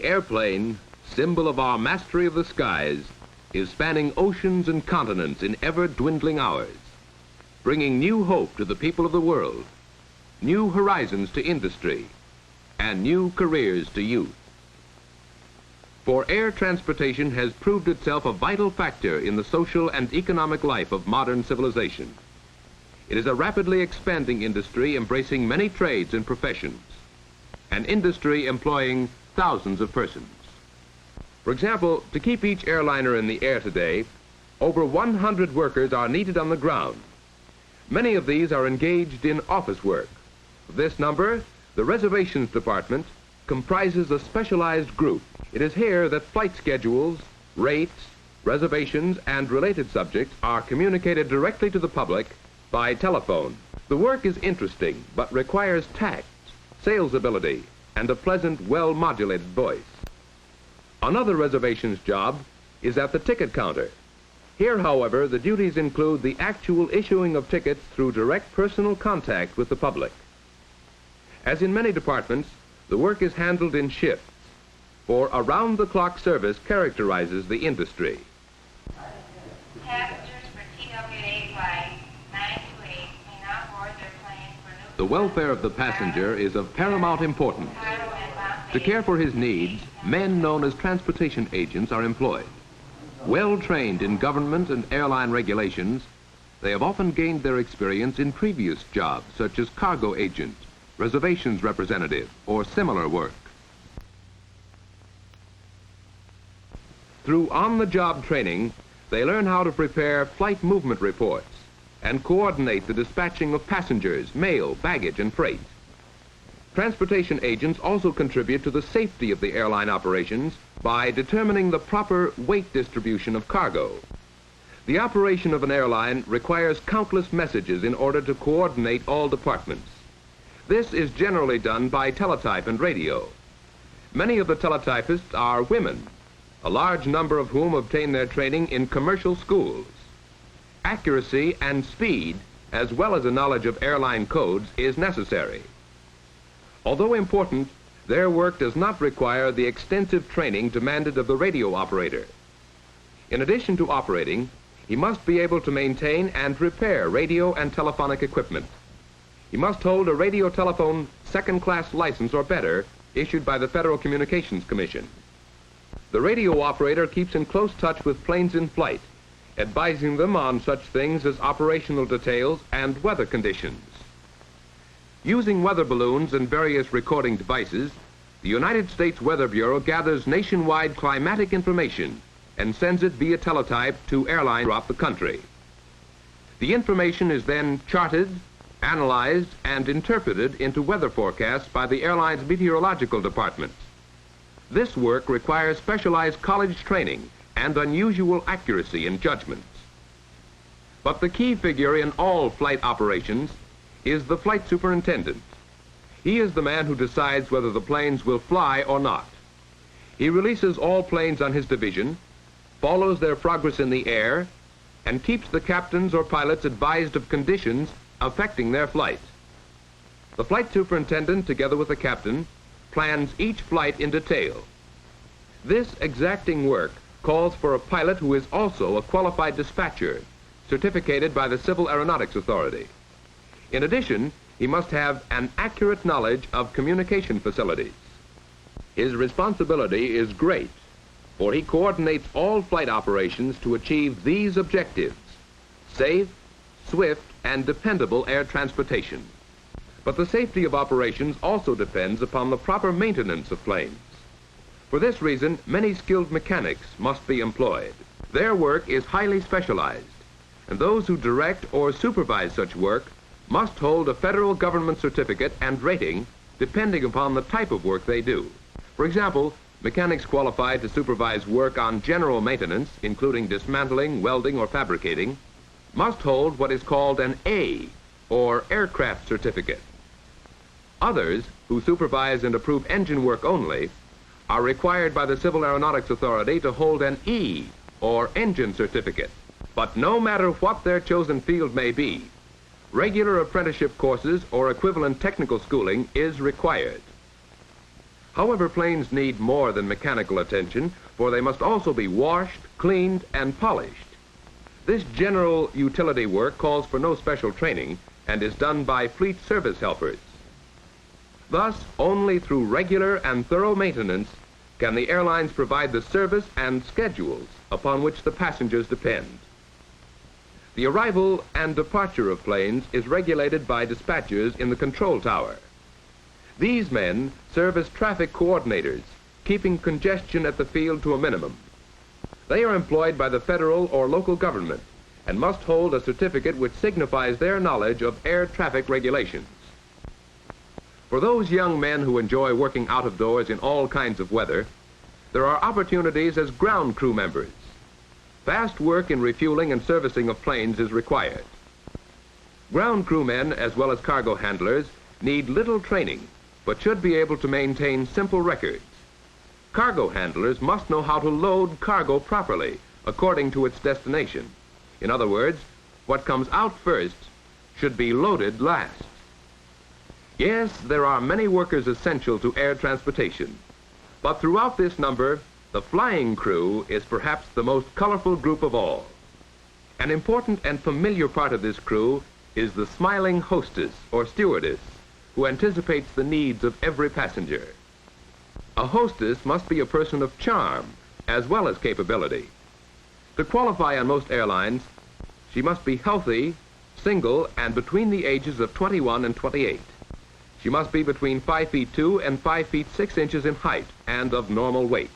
airplane, symbol of our mastery of the skies, is spanning oceans and continents in ever-dwindling hours, bringing new hope to the people of the world, new horizons to industry, and new careers to youth. For air transportation has proved itself a vital factor in the social and economic life of modern civilization. It is a rapidly expanding industry embracing many trades and professions, an industry employing thousands of persons. For example, to keep each airliner in the air today, over 100 workers are needed on the ground. Many of these are engaged in office work. Of this number, the reservations department comprises a specialized group. It is here that flight schedules, rates, reservations, and related subjects are communicated directly to the public by telephone. The work is interesting, but requires tact, sales ability, and a pleasant, well-modulated voice. Another reservations job is at the ticket counter. Here, however, the duties include the actual issuing of tickets through direct personal contact with the public. As in many departments, the work is handled in shifts, for around-the-clock service characterizes the industry. Passengers for TWA flight 928 may not board their plane for new... The welfare of the passenger is of paramount importance. To care for his needs, men known as transportation agents are employed. Well-trained in government and airline regulations, they have often gained their experience in previous jobs, such as cargo agent, reservations representative, or similar work. Through on-the-job training, they learn how to prepare flight movement reports and coordinate the dispatching of passengers, mail, baggage, and freight. Transportation agents also contribute to the safety of the airline operations by determining the proper weight distribution of cargo. The operation of an airline requires countless messages in order to coordinate all departments. This is generally done by teletype and radio. Many of the teletypists are women, a large number of whom obtain their training in commercial schools. Accuracy and speed, as well as a knowledge of airline codes, is necessary. Although important, their work does not require the extensive training demanded of the radio operator. In addition to operating, he must be able to maintain and repair radio and telephonic equipment. He must hold a radio telephone second-class license or better issued by the Federal Communications Commission. The radio operator keeps in close touch with planes in flight, advising them on such things as operational details and weather conditions. Using weather balloons and various recording devices, the United States Weather Bureau gathers nationwide climatic information and sends it via teletype to airlines throughout the country. The information is then charted, analyzed, and interpreted into weather forecasts by the airline's meteorological department. This work requires specialized college training and unusual accuracy in judgments. But the key figure in all flight operations is the flight superintendent. He is the man who decides whether the planes will fly or not. He releases all planes on his division, follows their progress in the air, and keeps the captains or pilots advised of conditions affecting their flight. The flight superintendent, together with the captain, plans each flight in detail. This exacting work calls for a pilot who is also a qualified dispatcher, certificated by the Civil Aeronautics Authority. In addition, he must have an accurate knowledge of communication facilities. His responsibility is great, for he coordinates all flight operations to achieve these objectives: safe, swift, and dependable air transportation. But the safety of operations also depends upon the proper maintenance of planes. For this reason, many skilled mechanics must be employed. Their work is highly specialized, and those who direct or supervise such work must hold a federal government certificate and rating depending upon the type of work they do. For example, mechanics qualified to supervise work on general maintenance, including dismantling, welding, or fabricating, must hold what is called an A, or aircraft certificate. Others, who supervise and approve engine work only, are required by the Civil Aeronautics Authority to hold an E, or engine certificate. But no matter what their chosen field may be, regular apprenticeship courses or equivalent technical schooling is required. However, planes need more than mechanical attention, for they must also be washed, cleaned, and polished. This general utility work calls for no special training and is done by fleet service helpers. Thus, only through regular and thorough maintenance can the airlines provide the service and schedules upon which the passengers depend. The arrival and departure of planes is regulated by dispatchers in the control tower. These men serve as traffic coordinators, keeping congestion at the field to a minimum. They are employed by the federal or local government and must hold a certificate which signifies their knowledge of air traffic regulations. For those young men who enjoy working out of doors in all kinds of weather, there are opportunities as ground crew members. Fast work in refueling and servicing of planes is required. Ground crewmen, as well as cargo handlers, need little training, but should be able to maintain simple records. Cargo handlers must know how to load cargo properly, according to its destination. In other words, what comes out first should be loaded last. Yes, there are many workers essential to air transportation, but throughout this number, the flying crew is perhaps the most colorful group of all. An important and familiar part of this crew is the smiling hostess or stewardess who anticipates the needs of every passenger. A hostess must be a person of charm as well as capability. To qualify on most airlines, she must be healthy, single, and between the ages of 21 and 28. She must be between 5 feet 2 and 5 feet 6 inches in height and of normal weight.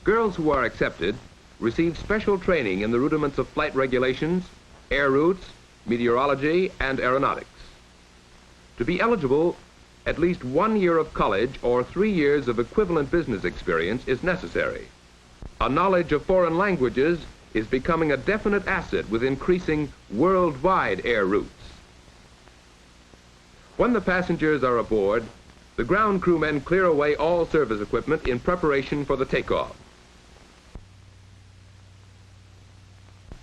Girls who are accepted receive special training in the rudiments of flight regulations, air routes, meteorology, and aeronautics. To be eligible, at least 1 year of college or 3 years of equivalent business experience is necessary. A knowledge of foreign languages is becoming a definite asset with increasing worldwide air routes. When the passengers are aboard, the ground crewmen clear away all service equipment in preparation for the takeoff.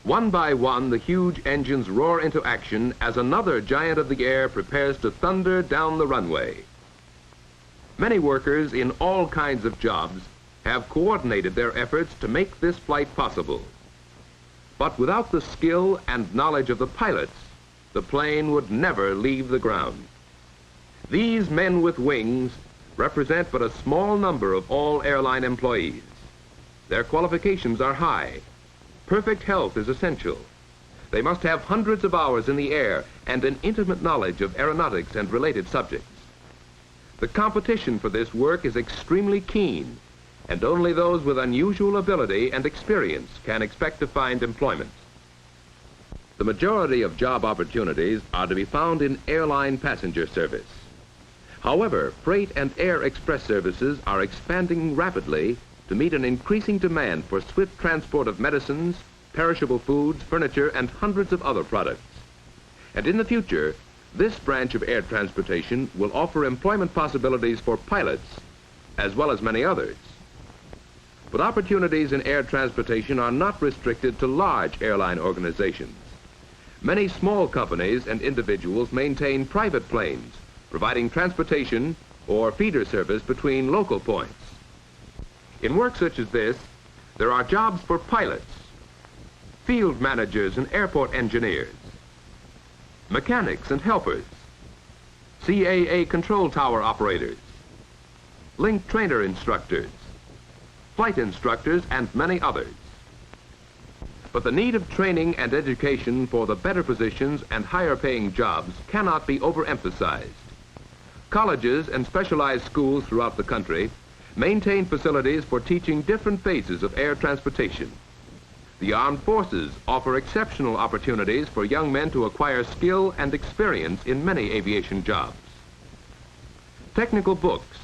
One by one, the huge engines roar into action as another giant of the air prepares to thunder down the runway. Many workers in all kinds of jobs have coordinated their efforts to make this flight possible. But without the skill and knowledge of the pilots, the plane would never leave the ground. These men with wings represent but a small number of all airline employees. Their qualifications are high. Perfect health is essential. They must have hundreds of hours in the air and an intimate knowledge of aeronautics and related subjects. The competition for this work is extremely keen, and only those with unusual ability and experience can expect to find employment. The majority of job opportunities are to be found in airline passenger service. However, freight and air express services are expanding rapidly to meet an increasing demand for swift transport of medicines, perishable foods, furniture, and hundreds of other products. And in the future, this branch of air transportation will offer employment possibilities for pilots, as well as many others. But opportunities in air transportation are not restricted to large airline organizations. Many small companies and individuals maintain private planes, providing transportation or feeder service between local points. In work such as this, there are jobs for pilots, field managers and airport engineers, mechanics and helpers, CAA control tower operators, link trainer instructors, flight instructors, and many others. But the need of training and education for the better positions and higher paying jobs cannot be overemphasized. Colleges and specialized schools throughout the country maintain facilities for teaching different phases of air transportation. The armed forces offer exceptional opportunities for young men to acquire skill and experience in many aviation jobs. Technical books,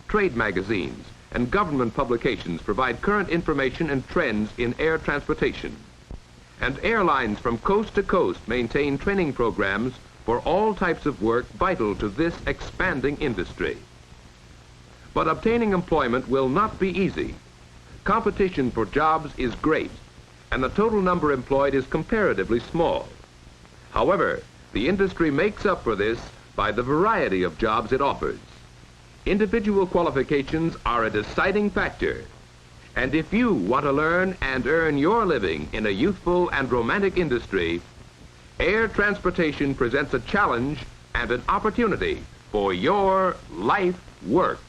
trade magazines, and government publications provide current information and trends in air transportation. And airlines from coast to coast maintain training programs for all types of work vital to this expanding industry. But obtaining employment will not be easy. Competition for jobs is great, and the total number employed is comparatively small. However, the industry makes up for this by the variety of jobs it offers. Individual qualifications are a deciding factor. And if you want to learn and earn your living in a youthful and romantic industry, air transportation presents a challenge and an opportunity for your life work.